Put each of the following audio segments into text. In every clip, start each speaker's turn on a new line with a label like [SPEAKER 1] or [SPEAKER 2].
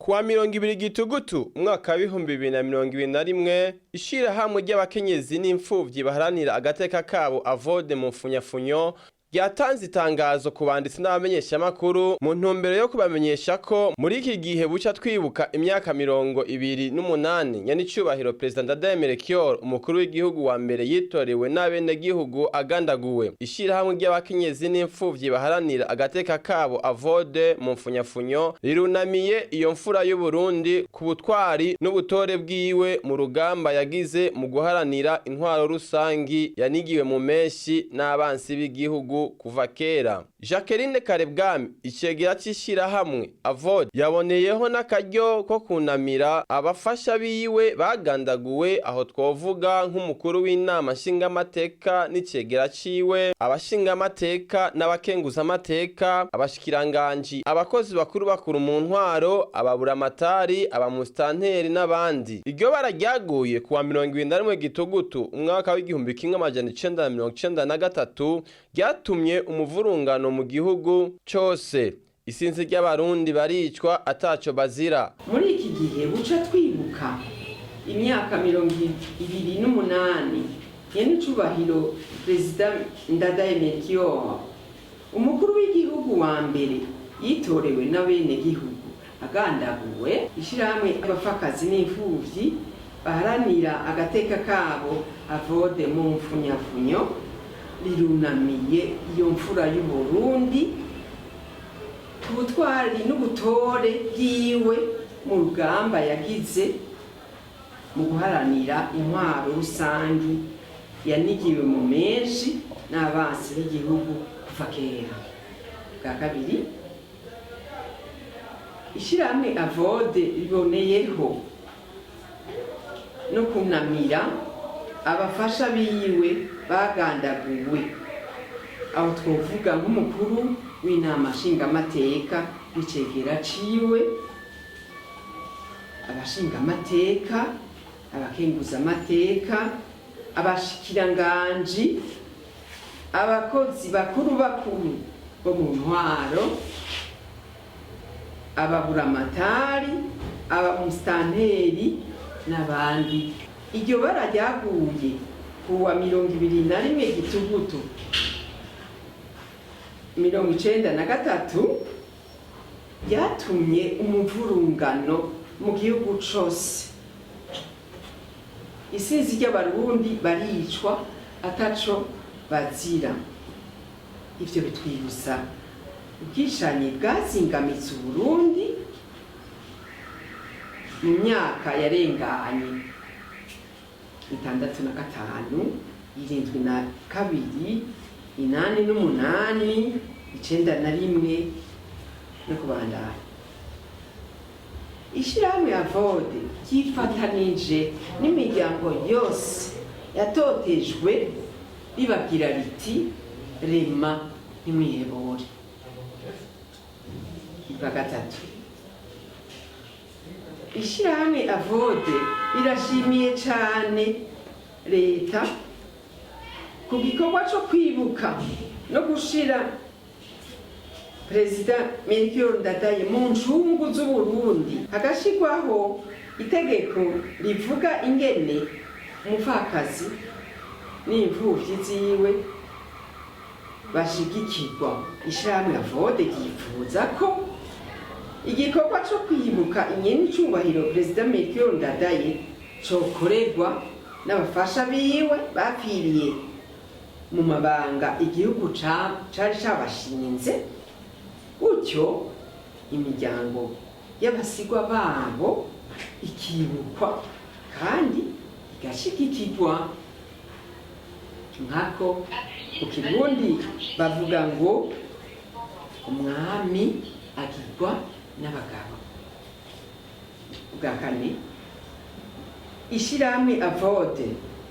[SPEAKER 1] Kuwa 20 Gitugutu umwaka wa 2021 ishirahamwe ry'abakenyezi n'imfuvyi baharanira agateka kabo Avode mu mfunyafunyo ryatanze itangazo ku banditsi n'abamenyeshamakuru mu ntumbero yo kubamenyesha ko muri iki gihe buca twibuka imyaka 28 nyanicubahiro President Ndadaye Melchior umukuru w'igihugu wa mbere yitorewe n'abenegihugu agandaguwe. Ishirahamwe ry'abakenyezi n'imfuvyi baharanira agateka kabo Avode mu mfunyafunyo rirunamiye iyo mfura y'u Burundi ku butwari n'ubutore bwiwe mu rugamba yagize mu guharanira intwaro rusangi yanigiwe mu menshi n'abansi b'igihugu kuva kera. Jacqueline Karebwami icegera c'ishirahamwe Avode yaboneyeho n'akaryo ko kunamira abafasha biwe bagandaguwe aho twovuga nk'umukuru w'inama nshingamateka n'icegera ciwe, abashingamateka n'abakenguzamateka, abashikiranganji, abakozi bakuru mu ntwaro, ababuramatari, abamustanteri n'abandi. Iryo bara ryaguye kuwa 21 Gitugutu umwaka w'igihumbi kimwe amajana 1993 ryatumye umuvurungano mu gihugu cose. Isinzi ry'abarundi baricwa ataco bazira.
[SPEAKER 2] Muri iki gihe buca twibuka imyaka 28 nyanicubahiro President Ndadaye Melchior umukuru w'igihugu wa mbere yitorewe n'abenegihugu agandaguwe. Ishirahamwe abafakazi n'imfuvyi baharanira agateka kabo Avode mu mfunyafunyo rirunamiye iyo mfura y'u Burundi ku butwari n'ubutore bwiwe mu rugamba yagize mu guharanira intwaro rusangi yanigiwe mu menshi n'abansi b'igihugu kuva kera. Bwa kabiri, ishirahamwe Avode riboneyeho no kunamira abafasha biwe bagandaguwe aho twovuga nk'umukuru w'inama nshingamateka n'icegera ciwe, abashingamateka, abakenguzamateka, abashikiranganji, abakozi bakuru bo mu ntwaro, ababuramatari, abamustanteri n'abandi. Iryo bara ryaguye kuwa 21 Gitugutu 1993 ryatumye umuvurungano mu gihugu cose. Isinzi ry'abarundi baricwa ataco bazira. Ivyo bitwibutsa ubwishanyi bwazingamitse Uburundi mu myaka yarenganye 65, 72, 88, 91 no kubandanya. Ishirahamwe Avode ryifatanije n'imiryango yose yatotejwe ribabwira riti rema ntimwihebure. Bwa gatatu, ishirahamwe Avode irashimiye cane leta ku gikorwa co kwibuka no gushira President Melchior Ndadaye mu ncungu z'Uburundi, hagashirwaho itegeko rivuga ingene umupfakazi n'imfuvyi ziwe bashigikirwa. Ishirahamwe Avode ryifuza ko igikorwa co kwibuka nyenicubahiro President Melchior Ndadaye cokorerwa n'abafasha biwe bapfiriye mu mabanga igihugu cari cabashinze, gutyo imiryango y'abasigwa babo ikibukwa kandi igashigikirwa. Nkako mu Kirundi bavuga ngo umwami agirwa n'abagabo. Bwa kane, ishirahamwe Avode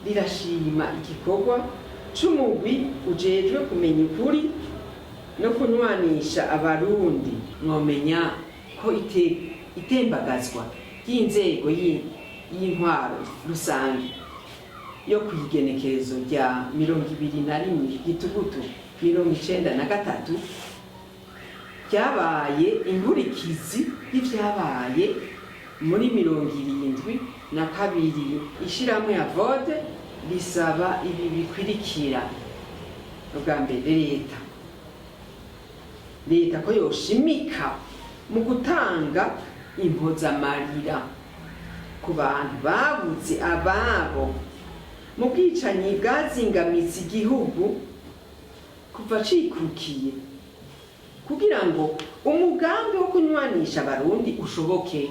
[SPEAKER 2] rirashima igikorwa c'umugwi ujejwe kumenya ukuri no kunwanisha abarundi. Mwomenya ko itembagazwa ry'inzego y'intwaro rusange yo kwigenekerezo rya 21 Gitugutu 1993 ryabaye inkurikizi y'ivyabaye muri 72 ishirahamwe ya VODE risaba ibi bikurikira. Ubwa mbere, leta ko yoshimika mu gutanga impozamarira ku bantu babuze ababo mu bwicanyi bwazingamitse igihugu kuva cikukiye, kugira ngo umugambi wo kunywanisha abarundi ushoboke.